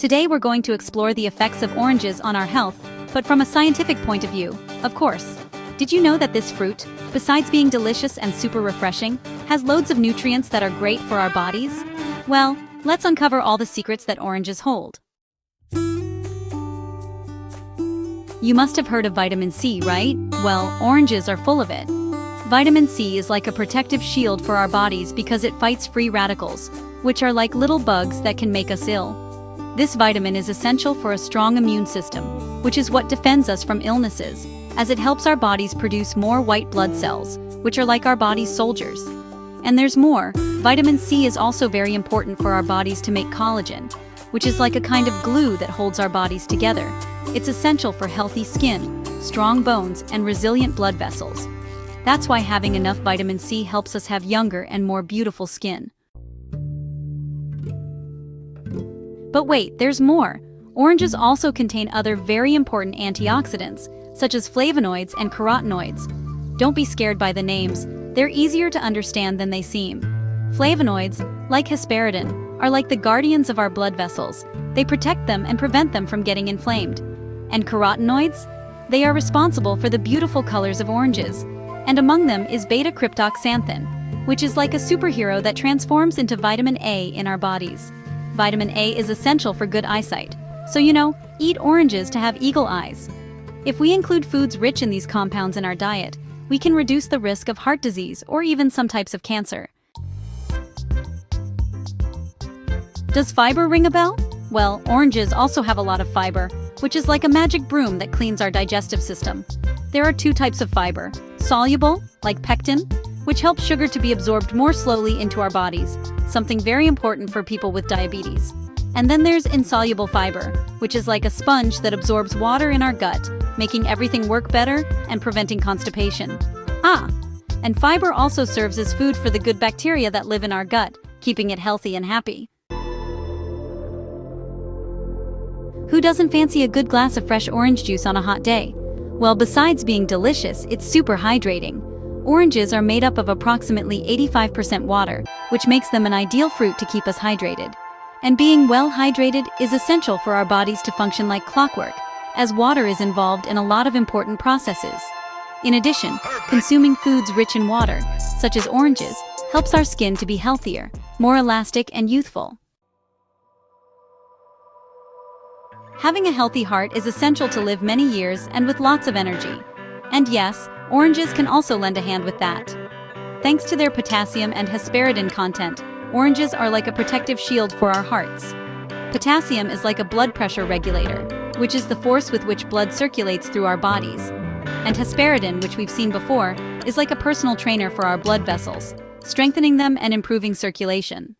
Today we're going to explore the effects of oranges on our health, but from a scientific point of view, of course. Did you know that this fruit, besides being delicious and super refreshing, has loads of nutrients that are great for our bodies? Well, let's uncover all the secrets that oranges hold. You must have heard of vitamin C, right? Well, oranges are full of it. Vitamin C is like a protective shield for our bodies because it fights free radicals, which are like little bugs that can make us ill. This vitamin is essential for a strong immune system, which is what defends us from illnesses, as it helps our bodies produce more white blood cells, which are like our body's soldiers. And there's more. Vitamin C is also very important for our bodies to make collagen, which is like a kind of glue that holds our bodies together. It's essential for healthy skin, strong bones, and resilient blood vessels. That's why having enough vitamin C helps us have younger and more beautiful skin. But wait, there's more. Oranges also contain other very important antioxidants, such as flavonoids and carotenoids. Don't be scared by the names, they're easier to understand than they seem. Flavonoids, like hesperidin, are like the guardians of our blood vessels. They protect them and prevent them from getting inflamed. And carotenoids? They are responsible for the beautiful colors of oranges. And among them is beta-cryptoxanthin, which is like a superhero that transforms into vitamin A in our bodies. Vitamin A is essential for good eyesight, so eat oranges to have eagle eyes. If we include foods rich in these compounds in our diet, we can reduce the risk of heart disease or even some types of cancer. Does fiber ring a bell? Well, oranges also have a lot of fiber, which is like a magic broom that cleans our digestive system. There are two types of fiber: soluble, like pectin, which helps sugar to be absorbed more slowly into our bodies, something very important for people with diabetes. And then there's insoluble fiber, which is like a sponge that absorbs water in our gut, making everything work better and preventing constipation. And fiber also serves as food for the good bacteria that live in our gut, keeping it healthy and happy. Who doesn't fancy a good glass of fresh orange juice on a hot day? Well, besides being delicious, it's super hydrating. Oranges are made up of approximately 85% water, which makes them an ideal fruit to keep us hydrated. And being well hydrated is essential for our bodies to function like clockwork, as water is involved in a lot of important processes. In addition, consuming foods rich in water, such as oranges, helps our skin to be healthier, more elastic and youthful. Having a healthy heart is essential to live many years and with lots of energy. And yes, oranges can also lend a hand with that. Thanks to their potassium and hesperidin content, oranges are like a protective shield for our hearts. Potassium is like a blood pressure regulator, which is the force with which blood circulates through our bodies. And hesperidin, which we've seen before, is like a personal trainer for our blood vessels, strengthening them and improving circulation.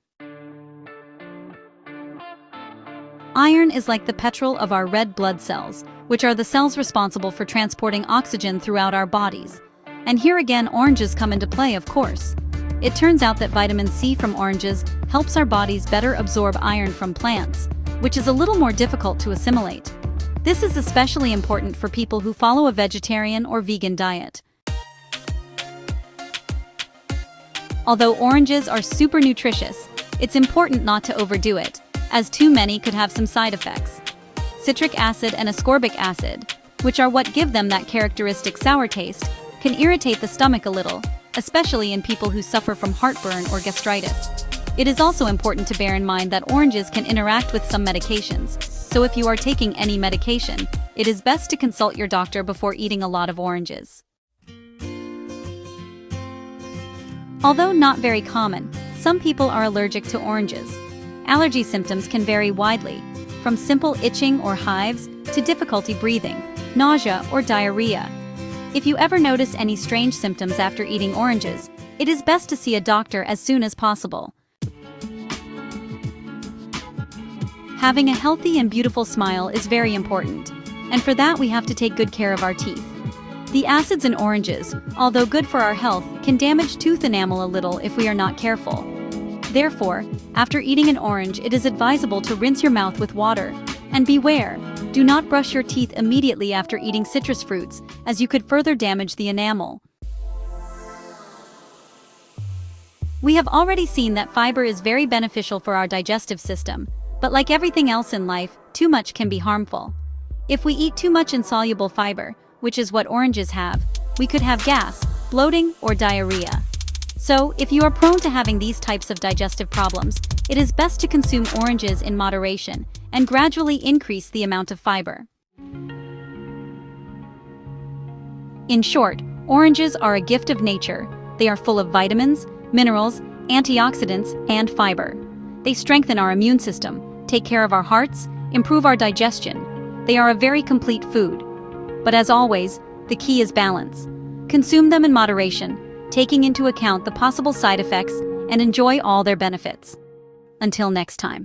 Iron is like the petrol of our red blood cells, which are the cells responsible for transporting oxygen throughout our bodies. And here again, oranges come into play, of course. It turns out that vitamin C from oranges helps our bodies better absorb iron from plants, which is a little more difficult to assimilate. This is especially important for people who follow a vegetarian or vegan diet. Although oranges are super nutritious, it's important not to overdo it, as too many could have some side effects. Citric acid and ascorbic acid, which are what give them that characteristic sour taste, can irritate the stomach a little, especially in people who suffer from heartburn or gastritis. It is also important to bear in mind that oranges can interact with some medications, so if you are taking any medication, it is best to consult your doctor before eating a lot of oranges. Although not very common, some people are allergic to oranges. Allergy symptoms can vary widely, from simple itching or hives to difficulty breathing, nausea, or diarrhea. If you ever notice any strange symptoms after eating oranges, it is best to see a doctor as soon as possible. Having a healthy and beautiful smile is very important, and for that we have to take good care of our teeth. The acids in oranges, although good for our health, can damage tooth enamel a little if we are not careful. Therefore, after eating an orange, it is advisable to rinse your mouth with water. And beware, do not brush your teeth immediately after eating citrus fruits, as you could further damage the enamel. We have already seen that fiber is very beneficial for our digestive system, But like everything else in life, too much can be harmful. If we eat too much insoluble fiber, which is what oranges have, we could have gas, bloating, or diarrhea. So, if you are prone to having these types of digestive problems, it is best to consume oranges in moderation and gradually increase the amount of fiber. In short, oranges are a gift of nature. They are full of vitamins, minerals, antioxidants, and fiber. They strengthen our immune system, take care of our hearts, improve our digestion. They are a very complete food. But as always, the key is balance. Consume them in moderation, taking into account the possible side effects, and enjoy all their benefits. Until next time.